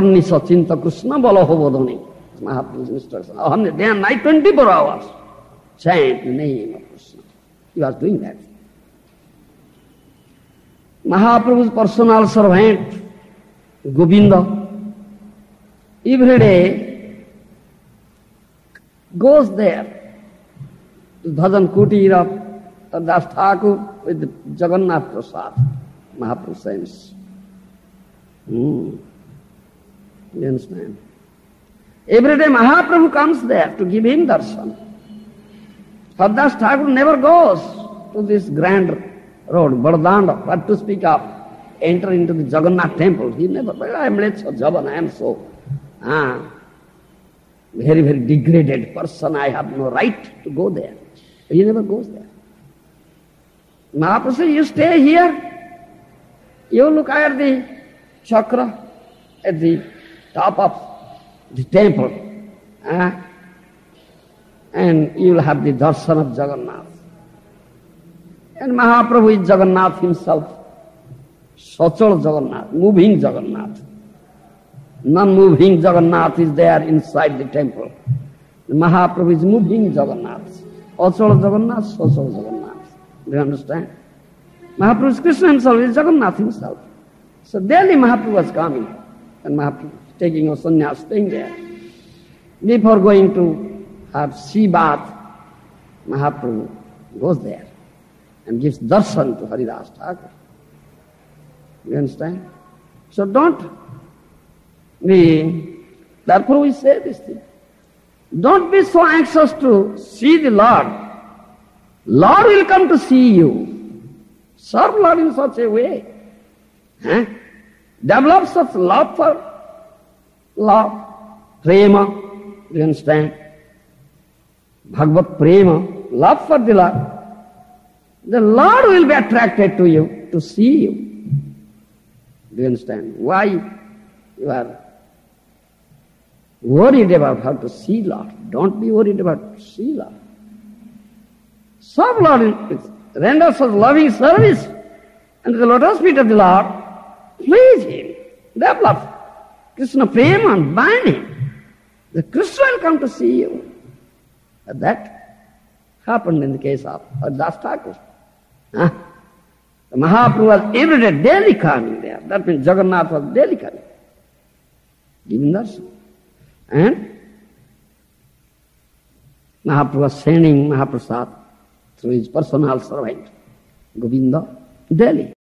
Ahornish Chinta Krishna Bala Hobodhani. Mahaprabhu's instruction. Day and night, 24 hours. Chant the name of Krishna. He was doing that. Mahaprabhu's personal servant, Govinda, every day goes there to Bhajan Kutir of Das Thakur with Jagannath Prasad. Mahaprabhu sends. You understand? Every day Mahaprabhu comes there to give him darshan. Haridas Thakur never goes to this grand road, Bardanda, what to speak of, enter into the Jagannath temple. He never, I am late so Javan, I am so very, very degraded person, I have no right to go there. He never goes there. Mahaprabhu says, you stay here, you look at the chakra at the top of the temple, and you will have the darshan of Jagannath. And Mahaprabhu is Jagannath himself, Sachal Jagannath, moving Jagannath. Non-moving Jagannath is there inside the temple. Mahaprabhu is moving Jagannath. Achal Jagannath, Sachal Jagannath. Do you understand? Mahaprabhu is Krishna himself, is Jagannath himself. So daily Mahaprabhu was coming, and Mahaprabhu taking a sannyas, staying there. Before going to have sea bath, Mahaprabhu goes there and gives darshan to Haridas Thakur. You understand? So therefore we say this thing. Don't be so anxious to see the Lord. Lord will come to see you. Serve Lord in such a way. Develop such love for love, prema, do you understand? Bhagavad prema, love for the Lord. The Lord will be attracted to you, to see you. Do you understand? Why you are worried about how to see Lord? Don't be worried about see Lord. Serve Lord, render such loving service and the lotus feet of the Lord, please Him, develop Krishna prema and bind Him. The Krishna will come to see you. And that happened in the case of Das Thakur. The Mahaprabhu was every day, daily coming there. That means Jagannath was daily coming, giving darshan. And Mahaprabhu was sending Mahaprasad through his personal servant, Govinda, daily.